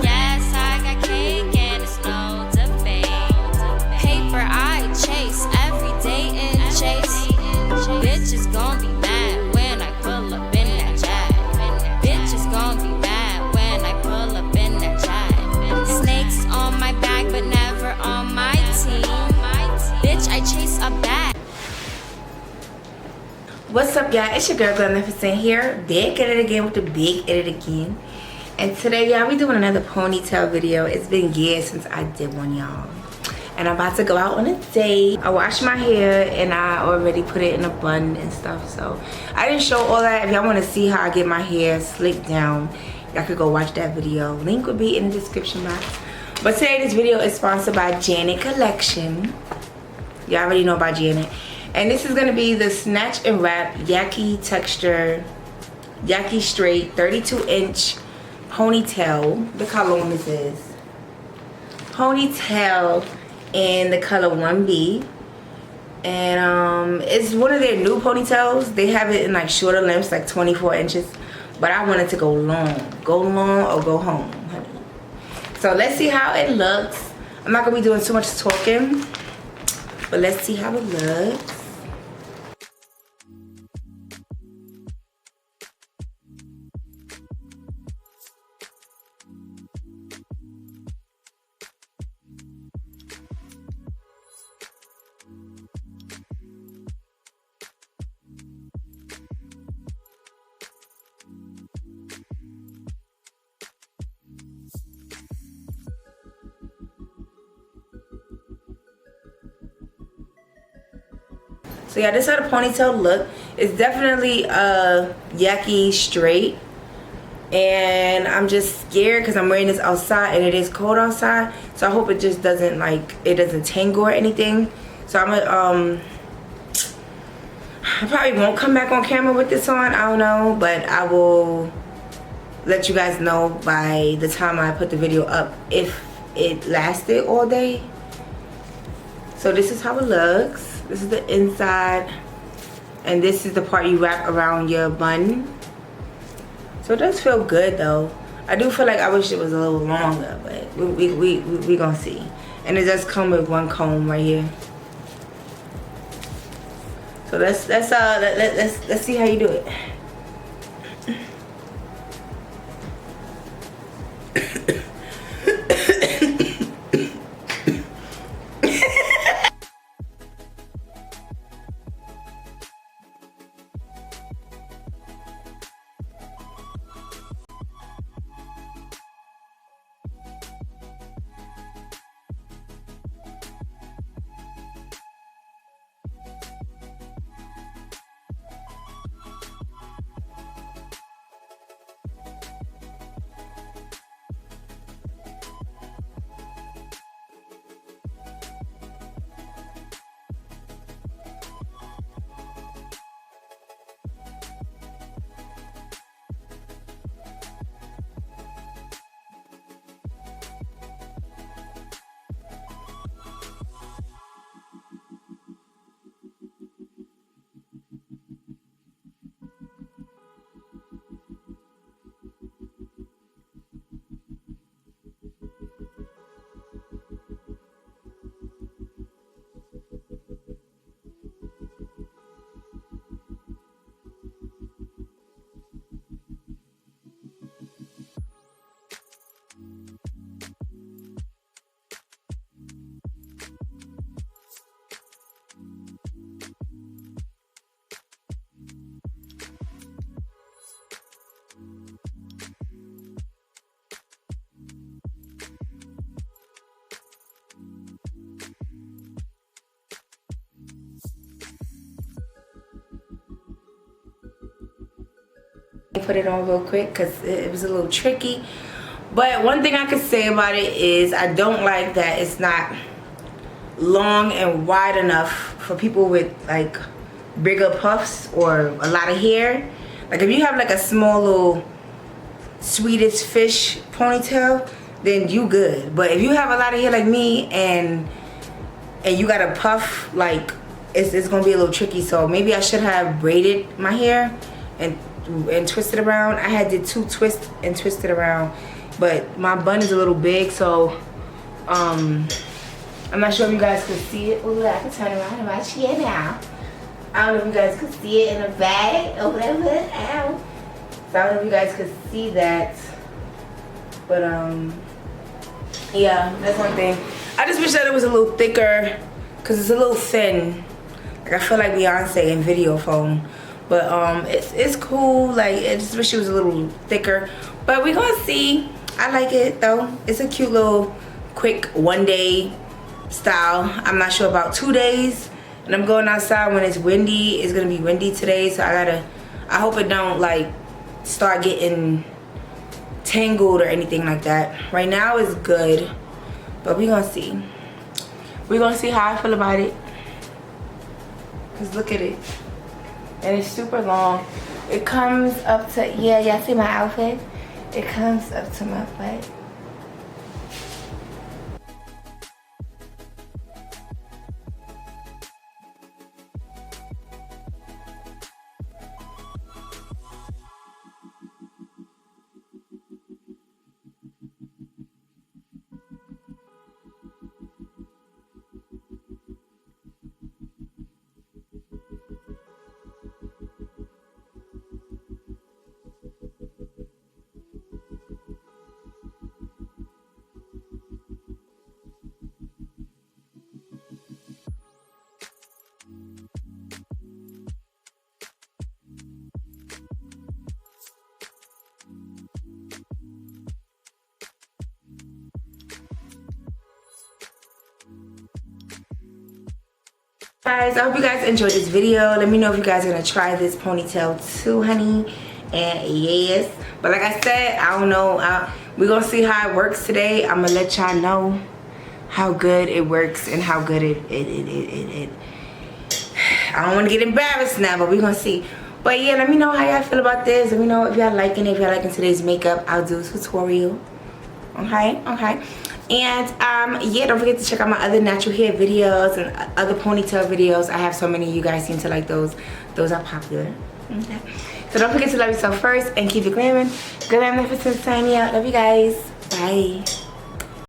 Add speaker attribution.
Speaker 1: Yes, I got cake and it's no debate. Paper I chase every day and chase. Bitches gon' be mad when I pull up in that jag. Bitches gon' be mad when I pull up in that jag. Snakes on my back but never on my team. Bitch, I chase a bag.
Speaker 2: What's up, y'all? It's your girl Glam.Nefercent here, back at it again with the big edit again. And today, y'all, we doing another ponytail video. It's been years since I did one, y'all. And I'm about to go out on a date. I washed my hair and I already put it in a bun and stuff. So I didn't show all that. If y'all want to see how I get my hair slicked down, y'all could go watch that video. Link will be in the description box. But today, this video is sponsored by Janet Collection. Y'all already know about Janet. And this is going to be the Snatch and Wrap Yaki Texture, Yaki Straight 32-inch ponytail. Look how long this is. Ponytail in the color 1B. And it's one of their new ponytails. They have it in like shorter lengths, like 24 inches. But I want it to go long. Go long or go home, honey. So let's see how it looks. I'm not going to be doing too much talking. But let's see how it looks. So yeah, this is how the ponytail look. It's definitely yucky straight, and I'm just scared because I'm wearing this outside and it is cold outside. So I hope it just doesn't doesn't tangle or anything. So I'm gonna I probably won't come back on camera with this on. I don't know, but I will let you guys know by the time I put the video up if it lasted all day. So this is how it looks. This is the inside, and this is the part you wrap around your bun. So it does feel good though. I do feel like I wish it was a little longer, but we gonna see. And it does come with one comb right here. So let's see how you do it. Put it on real quick because it was a little tricky, but one thing I could say about it is I don't like that it's not long and wide enough for people with like bigger puffs or a lot of hair. Like if you have like a small little Swedish fish ponytail, then you good. But if you have a lot of hair like me and you got a puff, like it's gonna be a little tricky. So maybe I should have braided my hair and twist it around. I had did 2 twists and twist it around, but my bun is a little big, so I'm not sure if you guys could see it. Ooh, I can turn around in my chair now. I don't know if you guys could see it in the bag or whatever. Ow. So I don't know if you guys could see that, but yeah, that's one thing. I just wish that it was a little thicker, cause it's a little thin. Like I feel like Beyonce in video phone, but it's cool. Like I just wish it was a little thicker, but we gonna see. I like it though. It's a cute little quick one-day style. I'm not sure about 2 days, and I'm going outside when it's windy. It's gonna be windy today, so I hope it don't like start getting tangled or anything like that. Right now it's good, but we gonna see. We're gonna see how I feel about it. Cause look at it, and it's super long. It comes up to, yeah, y'all see my outfit? It comes up to my butt. Guys, I hope you guys enjoyed this video. Let me know if you guys are gonna try this ponytail too, honey. And yes, but like I said, I don't know, we're gonna see how it works today. I'm gonna let y'all know how good it works and how good it I don't want to get embarrassed now, but we're gonna see. But yeah, let me know how y'all feel about this. Let me know if y'all liking it. If y'all liking today's makeup, I'll do a tutorial. Okay. And yeah, don't forget to check out my other natural hair videos and other ponytail videos. I have so many. You guys seem to like those. Those are popular. Okay. So don't forget to love yourself first and keep it glamming. Glam.Nefercent signing out. Love you guys. Bye.